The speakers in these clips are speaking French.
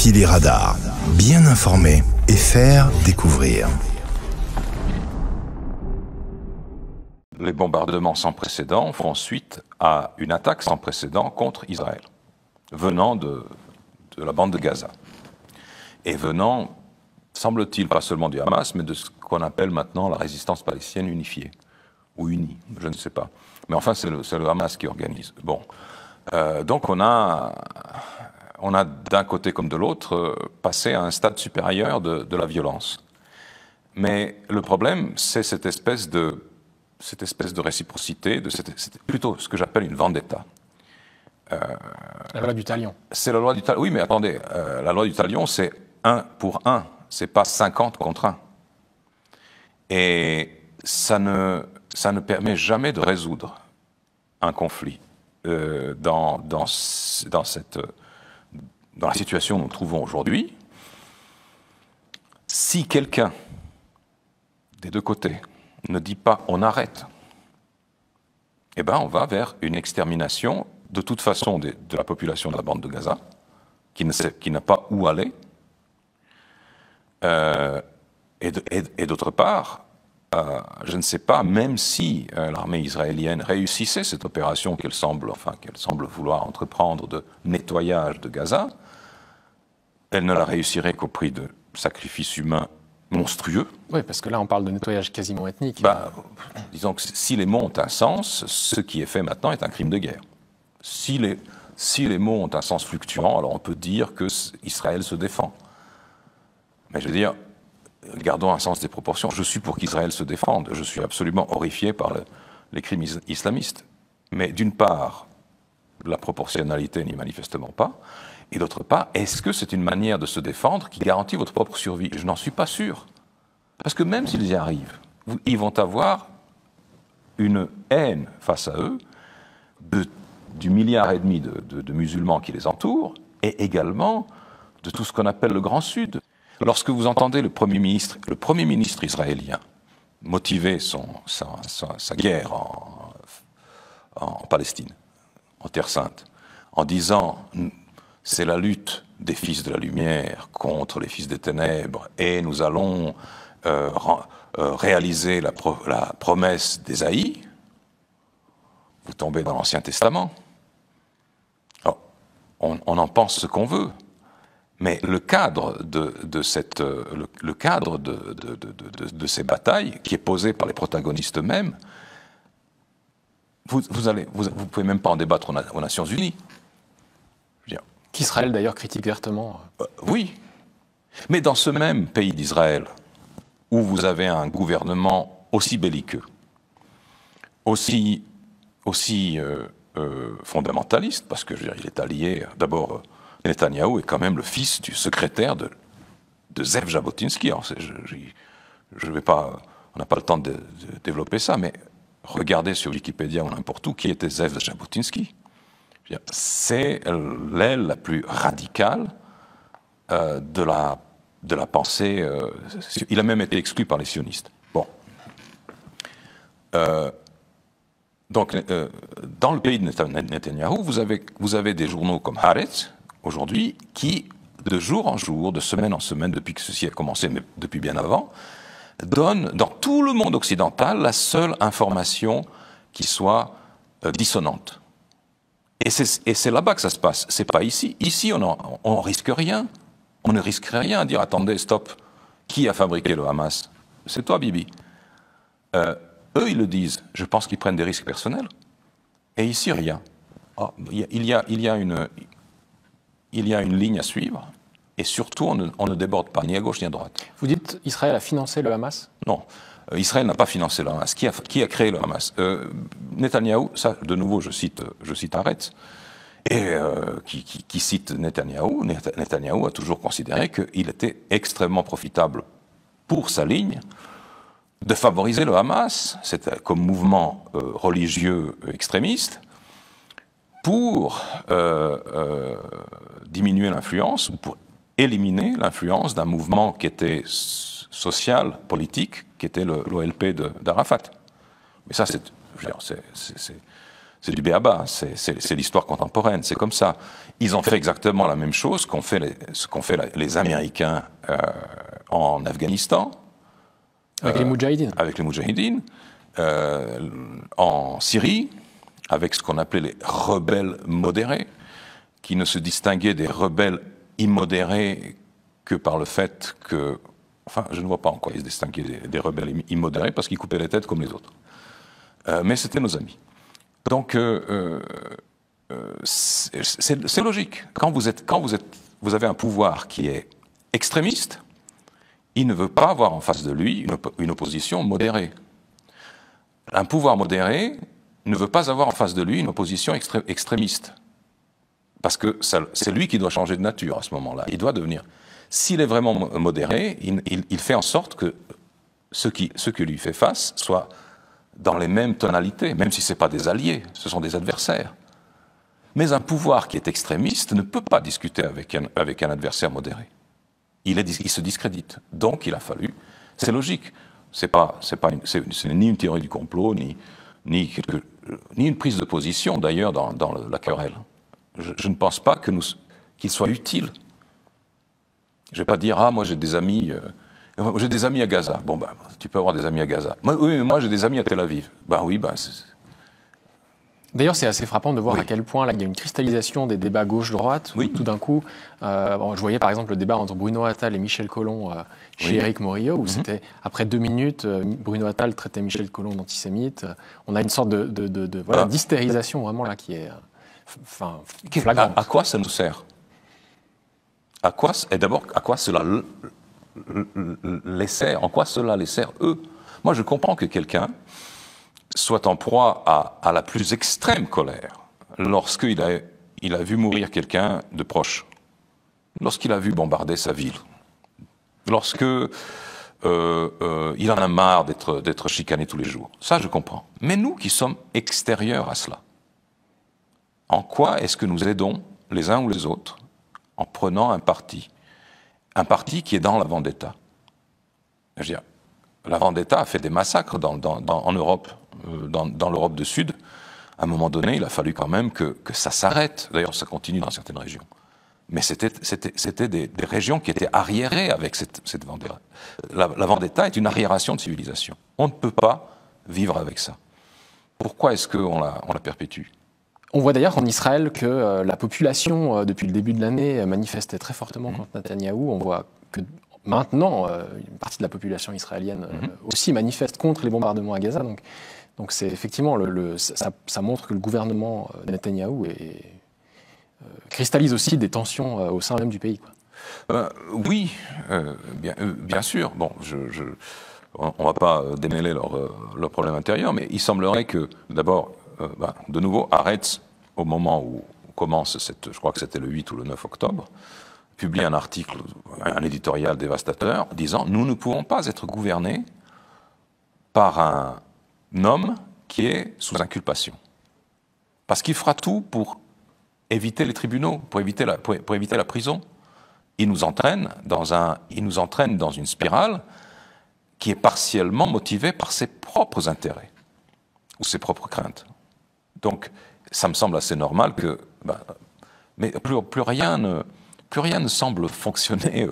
défient les radars, bien informer et faire découvrir. Les bombardements sans précédent font suite à une attaque sans précédent contre Israël, venant de la bande de Gaza. Et venant, semble-t-il, pas seulement du Hamas, mais de ce qu'on appelle maintenant la résistance palestinienne unifiée, ou unie, je ne sais pas. Mais enfin, c'est le Hamas qui organise. Bon. Donc on a d'un côté comme de l'autre passé à un stade supérieur de la violence. Mais le problème, c'est cette espèce de réciprocité, c'est plutôt ce que j'appelle une vendetta. La loi du talion. C'est la loi du talion. Oui, mais attendez, la loi du talion, c'est 1 pour 1, c'est pas 50 contre 1. Et ça ne permet jamais de résoudre un conflit dans la situation que nous trouvons aujourd'hui. Si quelqu'un des deux côtés ne dit pas on arrête, eh ben on va vers une extermination de toute façon de la population de la bande de Gaza, qui n'a pas où aller, et d'autre part, je ne sais pas, même si l'armée israélienne réussissait cette opération qu'elle semble vouloir entreprendre de nettoyage de Gaza, elle ne la réussirait qu'au prix de sacrifices humains monstrueux. Oui, parce que là, on parle de nettoyage quasiment ethnique. Disons que si les mots ont un sens, ce qui est fait maintenant est un crime de guerre. Si les mots ont un sens fluctuant, alors on peut dire que Israël se défend. Mais je veux dire, gardons un sens des proportions. Je suis pour qu'Israël se défende. Je suis absolument horrifié par les crimes islamistes. Mais d'une part, la proportionnalité n'y manifestement pas. Et d'autre part, est-ce que c'est une manière de se défendre qui garantit votre propre survie? Je n'en suis pas sûr. Parce que même s'ils y arrivent, ils vont avoir une haine face à eux du 1,5 milliard de musulmans qui les entourent, et également de tout ce qu'on appelle le Grand Sud. Lorsque vous entendez le Premier ministre israélien motiver sa guerre en Palestine, en Terre Sainte, en disant c'est la lutte des fils de la lumière contre les fils des ténèbres, et nous allons réaliser la promesse d'Ésaïe, vous tombez dans l'Ancien Testament. Alors, on en pense ce qu'on veut. Mais le cadre de ces batailles, qui est posé par les protagonistes eux-mêmes, vous pouvez même pas en débattre aux Nations Unies. Qu'Israël d'ailleurs critique vertement. Oui, mais dans ce même pays d'Israël, où vous avez un gouvernement aussi belliqueux, aussi fondamentaliste, parce que je veux dire, il est allié d'abord. Netanyahou est quand même le fils du secrétaire de Zev Jabotinsky. Alors je vais pas, on n'a pas le temps de développer ça, mais regardez sur Wikipédia ou n'importe où qui était Zev Jabotinsky. C'est l'aile la plus radicale de la pensée. Il a même été exclu par les sionistes. Bon. Donc, dans le pays de Netanyahou, vous avez des journaux comme Haaretz, aujourd'hui, qui, de jour en jour, de semaine en semaine, depuis que ceci a commencé, mais depuis bien avant, donne dans tout le monde occidental la seule information qui soit dissonante. Et c'est là-bas que ça se passe. C'est pas ici. Ici, on risque rien. On ne risquerait rien à dire attendez, stop. Qui a fabriqué le Hamas? C'est toi, Bibi. Eux, ils le disent. Je pense qu'ils prennent des risques personnels. Et ici, rien. Il y a une ligne à suivre, et surtout, on ne déborde pas, ni à gauche ni à droite. Vous dites Israël a financé le Hamas? Non, Israël n'a pas financé le Hamas. Qui a créé le Hamas? Netanyahou, ça, de nouveau, je cite Haaretz, et qui cite Netanyahou. Netanyahou a toujours considéré qu'il était extrêmement profitable pour sa ligne de favoriser le Hamas, comme mouvement religieux extrémiste, pour diminuer l'influence, ou pour éliminer l'influence d'un mouvement qui était social, politique, qui était l'OLP d'Arafat. Mais ça, C'est du b.a.-ba, c'est l'histoire contemporaine, c'est comme ça. Ils ont fait exactement la même chose qu'ont fait les Américains en Afghanistan. Avec les Moudjahidines. Avec les Moudjahidines. En Syrie, avec ce qu'on appelait les rebelles modérés, qui ne se distinguaient des rebelles immodérés que par le fait que... Enfin, je ne vois pas en quoi ils se distinguaient des rebelles immodérés, parce qu'ils coupaient les têtes comme les autres. Mais c'était nos amis. Donc, c'est logique. Quand vous avez un pouvoir qui est extrémiste, il ne veut pas avoir en face de lui une opposition modérée. Un pouvoir modéré ne veut pas avoir en face de lui une opposition extrémiste. Parce que c'est lui qui doit changer de nature à ce moment-là. Il doit devenir... S'il est vraiment modéré, il fait en sorte que ceux qui lui fait face soient dans les mêmes tonalités, même si ce n'est pas des alliés, ce sont des adversaires. Mais un pouvoir qui est extrémiste ne peut pas discuter avec un adversaire modéré. Il se discrédite. Donc il a fallu... C'est logique. Ce n'est ni une théorie du complot, ni une prise de position, d'ailleurs, dans la querelle. Je ne pense pas qu'il soit utile. Je ne vais pas dire, ah, moi j'ai des amis à Gaza. Bon, ben, tu peux avoir des amis à Gaza. Oui, mais moi j'ai des amis à Tel Aviv. Ben oui, ben... D'ailleurs, c'est assez frappant de voir à quel point là, il y a une cristallisation des débats gauche-droite. Oui. Tout d'un coup, je voyais par exemple le débat entre Bruno Attal et Michel Collomb chez Éric Morillo, où c'était, après 2 minutes, Bruno Attal traitait Michel Collomb d'antisémite. On a une sorte d'hystérisation vraiment là qui est flagrante. À quoi ça nous sert? Et d'abord, à quoi cela les sert? En quoi cela les sert, eux? Moi, je comprends que quelqu'un soit en proie à la plus extrême colère lorsqu'il a vu mourir quelqu'un de proche, lorsqu'il a vu bombarder sa ville, lorsque il en a marre d'être chicané tous les jours. Ça, je comprends. Mais nous qui sommes extérieurs à cela, en quoi est-ce que nous aidons les uns ou les autres en prenant un parti qui est dans la vendetta? Je veux dire, la vendetta a fait des massacres en Europe, dans l'Europe du Sud. À un moment donné, il a fallu quand même que ça s'arrête. D'ailleurs, ça continue dans certaines régions. Mais c'était des régions qui étaient arriérées avec cette vendetta. La vendetta est une arriération de civilisation. On ne peut pas vivre avec ça. Pourquoi est-ce qu'on la perpétue? On voit d'ailleurs en Israël que la population, depuis le début de l'année, manifestait très fortement contre Netanyahou. On voit que maintenant, une partie de la population israélienne aussi manifeste contre les bombardements à Gaza. Donc c'est effectivement, ça montre que le gouvernement Netanyahou cristallise aussi des tensions au sein même du pays, quoi. Oui, bien sûr. Bon, on ne va pas démêler leur problème intérieur, mais il semblerait que, d'abord, de nouveau, Haaretz, au moment où commence je crois que c'était le 8 ou le 9 octobre, publie un article, un éditorial dévastateur, disant « Nous ne pouvons pas être gouvernés par un homme qui est sous inculpation. Parce qu'il fera tout pour éviter les tribunaux, pour éviter la prison. Il nous entraîne dans une spirale qui est partiellement motivée par ses propres intérêts ou ses propres craintes. Donc, ça me semble assez normal que... mais plus rien ne semble fonctionner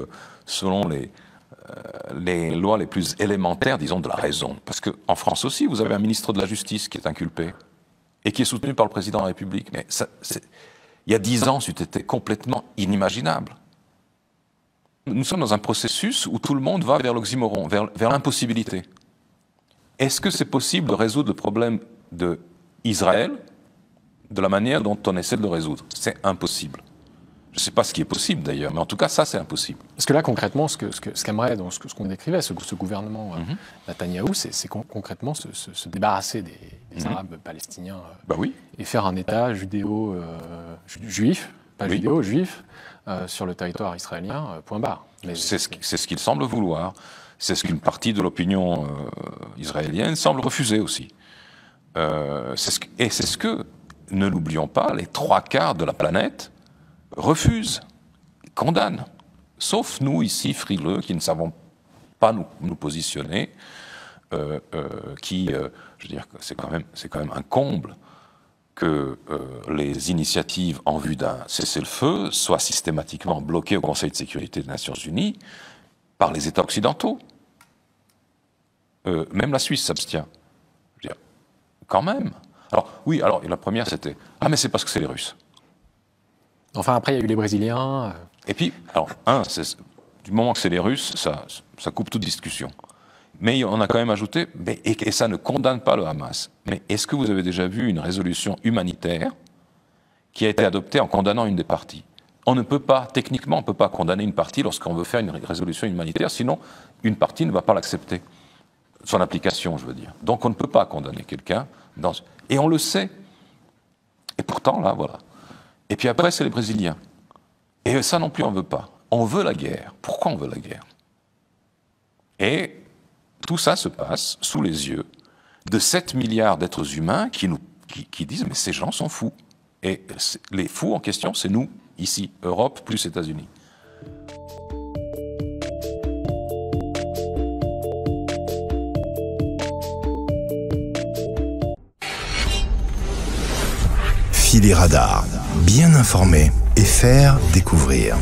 selon les lois les plus élémentaires, disons, de la raison. Parce qu'en France aussi, vous avez un ministre de la Justice qui est inculpé et qui est soutenu par le président de la République. Mais il y a 10 ans, c'eût été complètement inimaginable. Nous sommes dans un processus où tout le monde va vers l'oxymoron, vers l'impossibilité. Est-ce que c'est possible de résoudre le problème d'Israël de la manière dont on essaie de le résoudre? C'est impossible. Je ne sais pas ce qui est possible d'ailleurs, mais en tout cas, ça, c'est impossible. Parce que là, concrètement, ce qu'on décrivait, ce gouvernement Netanyahou, c'est concrètement se débarrasser des Arabes palestiniens Oui. Et faire un État juif, juif, sur le territoire israélien, point barre. C'est ce qu'il semble vouloir. C'est ce qu'une partie de l'opinion israélienne semble refuser aussi. Et c'est ce que, ne l'oublions pas, les 3/4 de la planète refusent, condamnent. Sauf nous, ici, frileux, qui ne savons pas nous positionner, je veux dire que c'est quand même un comble que les initiatives en vue d'un cessez-le-feu soient systématiquement bloquées au Conseil de sécurité des Nations Unies par les États occidentaux. Même la Suisse s'abstient. Je veux dire, quand même. Alors, oui, alors, la première, c'était « Ah, mais c'est parce que c'est les Russes ». Enfin, après, il y a eu les Brésiliens. Et puis, alors, du moment que c'est les Russes, ça coupe toute discussion. Mais on a quand même ajouté, et ça ne condamne pas le Hamas. Mais est-ce que vous avez déjà vu une résolution humanitaire qui a été adoptée en condamnant une des parties? On ne peut pas, techniquement, on ne peut pas condamner une partie lorsqu'on veut faire une résolution humanitaire, sinon une partie ne va pas l'accepter. Son application, je veux dire. Donc on ne peut pas condamner quelqu'un, et on le sait. Et pourtant, là, voilà. Et puis après, c'est les Brésiliens. Et ça non plus, on ne veut pas. On veut la guerre. Pourquoi on veut la guerre? Et tout ça se passe sous les yeux de 7 milliards d'êtres humains qui disent « mais ces gens sont fous ». Et les fous en question, c'est nous, ici, Europe plus États-Unis. Filer Radar, bien informer et faire découvrir.